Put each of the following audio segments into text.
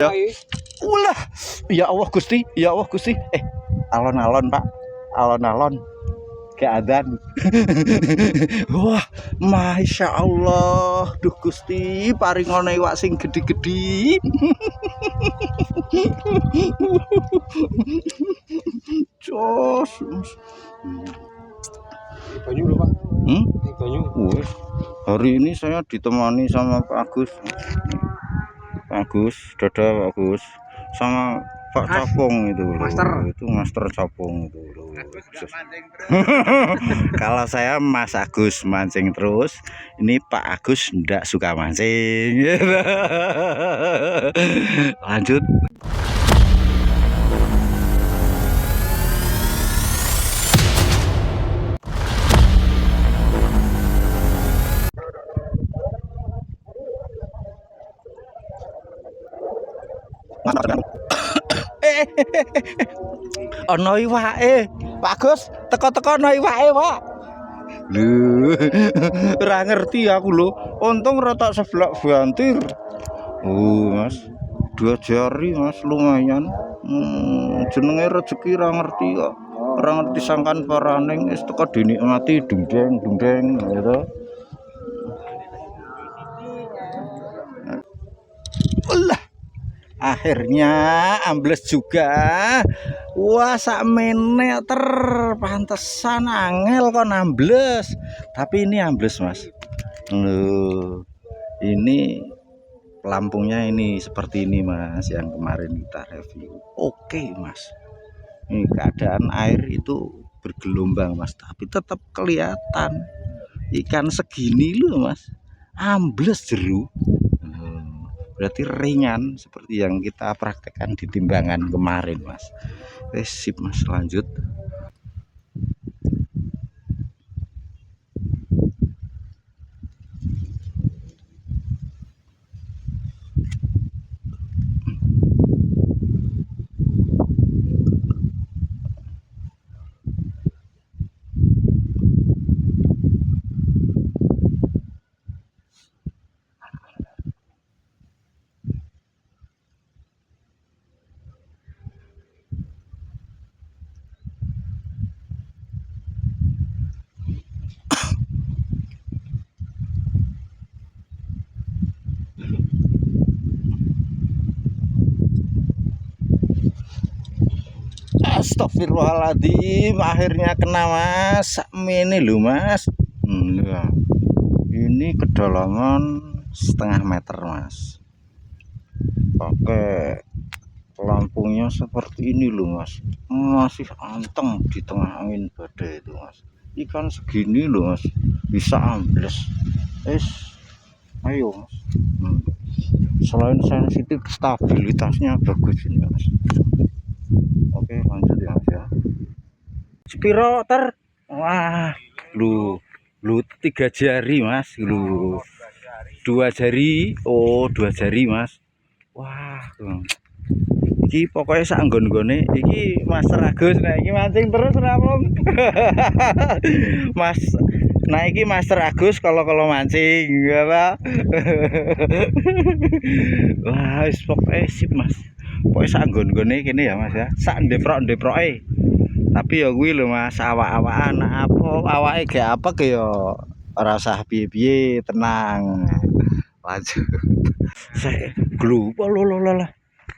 Ya. Ulah. Ya Allah Gusti, ya Allah Gusti. Alon-alon, Pak. Alon-alon. Keadaan. Wah, Masya Allah. Duh Gusti, paringone iwak sing gede-gede. Jos. Banyu lho, Pak. Banyu. Hari ini saya ditemani sama Pak Agus. Pak Agus, dadah Pak Agus. Sama Pak Capung itu loh. Itu Master Capung itu loh. Kalau saya Mas Agus mancing terus, ini Pak Agus ndak suka mancing. Lanjut. Ono iwake. Pak Gus, teko-teko ono iwake, Pak. Lho, ora ngerti aku lho. Untung rotok seblak bantir. Mas. 2 jari, Mas, lumayan. Jenenge rezeki ora ngerti kok. Ora ngerti sangkan paraning wis teko dinikmati dundeng gitu. Ulah. Akhirnya ambles juga. Wah, sak meter pantesan angel kok ambles. Tapi ini ambles, Mas. Loh, ini pelampungnya ini seperti ini, Mas, yang kemarin kita review. Oke, Mas. Ini keadaan air itu bergelombang, Mas, tapi tetap kelihatan ikan segini loh, Mas. Ambles jeru. Berarti ringan seperti yang kita praktekkan di timbangan kemarin, Mas. Sip, Mas, lanjut. Astagfirullahaladzim, akhirnya kena, Mas. Ini lho, Mas. Ini kedalaman setengah meter, Mas. Pakai lampunya seperti ini loh, Mas. Masih anteng di tengah angin badai itu, Mas. Ikan segini loh, Mas, bisa ambles. Ayo, Mas. Selain sensitif, stabilitasnya bagus ini, Mas. Oke, lanjut ya, Mas ya. Spiro ter. Wah, lu 3 jari, Mas. Lu 2 jari. Oh, 2 jari, Mas. Wah, iki pokoknya sak nggon-nggone iki Master Agus. Nah, iki mancing terus ramong. Mas, nah iki Master Agus kalau mancing apa? Wah, wis pokoknya sip, Mas. Pokoknya sak nggon-nggone kene ya, Mas ya. Sak ndeprok-ndeproke. Tapi ya kuwi lho, Mas, awak-awakan apa awake gak apa ke ya ora usah piye-piye, tenang. Lanjut. Saya lupa loh.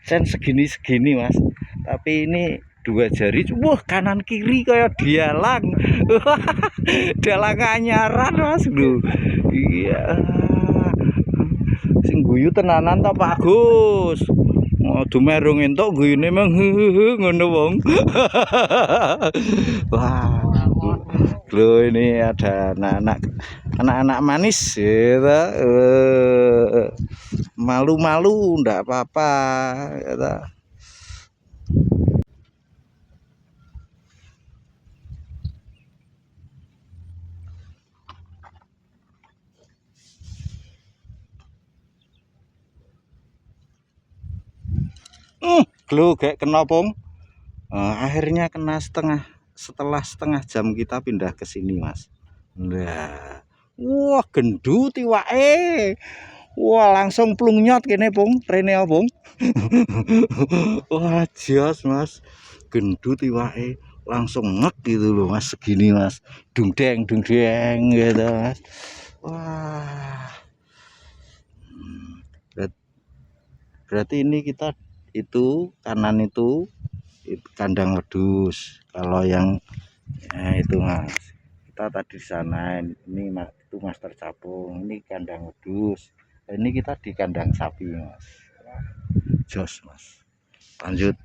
Sen segini, Mas. Tapi ini 2 jari. Wah, kanan kiri kayak dialang. Dalang anyaran, Mas, lho. Iya. Sing guyu tenanan ta, Pak Agus. Dumerung entuk guyune meng ngono wong. Wah. Loh, ini ada anak-anak manis gitu. Malu-malu ndak apa-apa gitu. Glo kayak kena pong. Akhirnya kena setelah setengah jam kita pindah ke sini, Mas. Nah, wah, gendut iwake. Wah, langsung plungnyot kene, Pung. Rene apa, Pung? Wah, jos, Mas. Gendut iwake langsung ngek gitu loh, Mas. Segini, Mas. Dungdeng gitu, Mas. Wah. Berarti ini kita itu kanan itu kandang wedus. Kalau yang itu, Mas. Kita tadi di sana, ini itu Master Capung, ini kandang wedus. Ini kita di kandang sapi, Mas. Jos, Mas. Lanjut.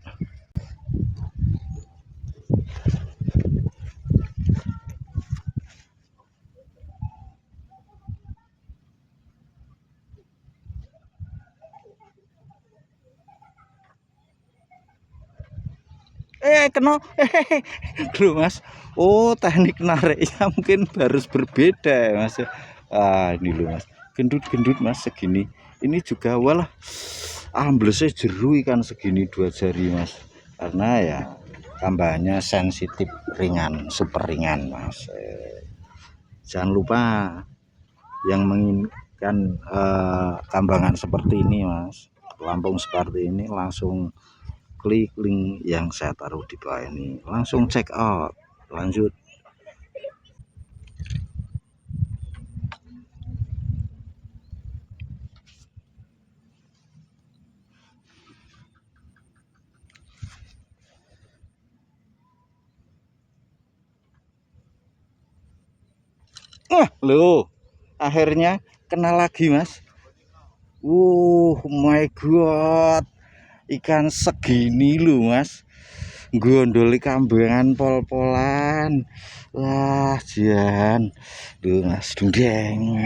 Kena Loh, Mas. Oh, teknik nariknya mungkin harus berbeda ya, Mas. Ini loh, Mas. Gendut-gendut, Mas, segini. Ini juga walah amblesnya jeru ikan segini 2 jari, Mas. Karena ya tambahnya sensitif ringan, super ringan, Mas. Jangan lupa yang menginginkan tambangan seperti ini, Mas. Lampung seperti ini langsung klik link yang saya taruh di bawah ini, langsung check out. Lanjut. Loh, akhirnya kena lagi, Mas. My god, ikan segini loh, Mas. Gondoli kambangan pol-polan. Wah, jan. Duh, Mas, dundeng.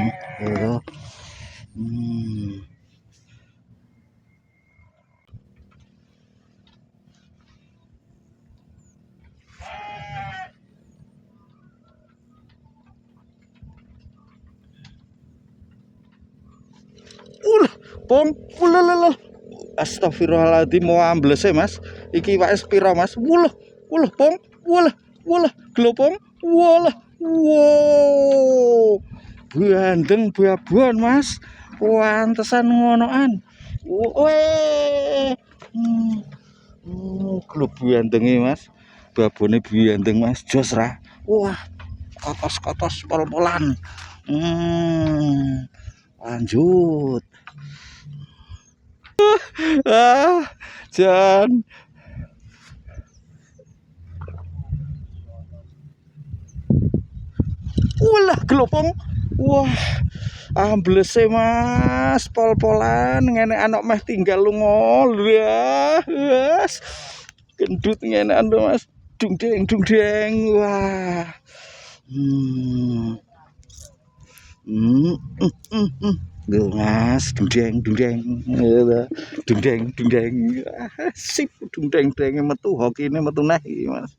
Pong, astagfirullahaladzim, mau ambles Mas. Iki wae pira, Mas? Pong, glopong, wow. Bandeng babuan, Mas. Pantesan ngonoan. Weh. Glop bandenge, Mas. Babone bandeng, Mas. Jos ra. Wah, kotos-kotos pol-polan. Lanjut. Jan. Glopong. Wah, amblese, Mas. Pol-polan ngene anak meh tinggal lunga. Wes. Gendut ngene ando, Mas. Dungdeng. Wah. Mas, dundeng. Sip, dundeng metu hokine metu neh iki, Mas.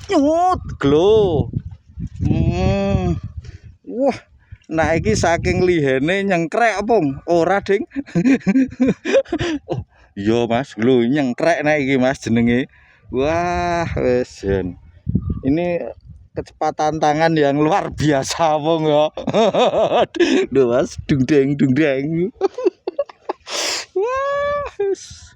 Nyut, glo. Wah, nah iki saking lihene nyengkrek Pong. Ora, Ding. Oh, iya, Mas, glo nyengkrek nek iki, Mas, jenenge. Wah, wes jen. Ini kecepatan tangan yang luar biasa, Pong ya. Duh, Mas, dungdeng. Wah, wes.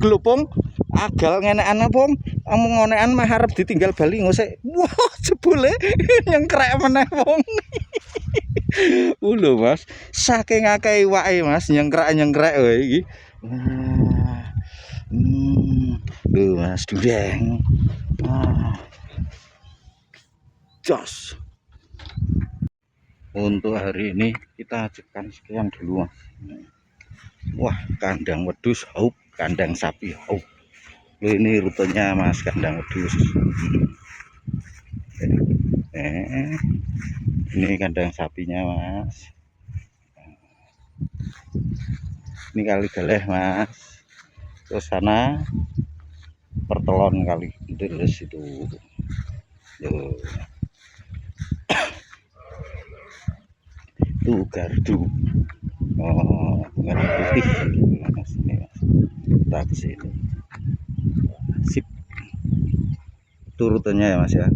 Glopong agal ngenekan Pong. Ngonekan mah arep ditinggal bali ngosek. Wah, jebule nyengkrek meneh, Pong. Mas, saking akeh iwake, Mas, nyengkrek wae iki. Mas, dundeng. Jos. Untuk hari ini kita ajukan sekian dulu, Mas. Wah, kandang wedus haup, kandang sapi haup. Ini rutenya, Mas, kandang wedus. Ini kandang sapinya, Mas. Ini kali Galeh mas. Terus sana Pertelon kali Deres itu. Tuh. Tuh gardu. Oh, merah putih. Mas, ini mas. Kita ke sini. Sip. Itu rutenya ya mas ya.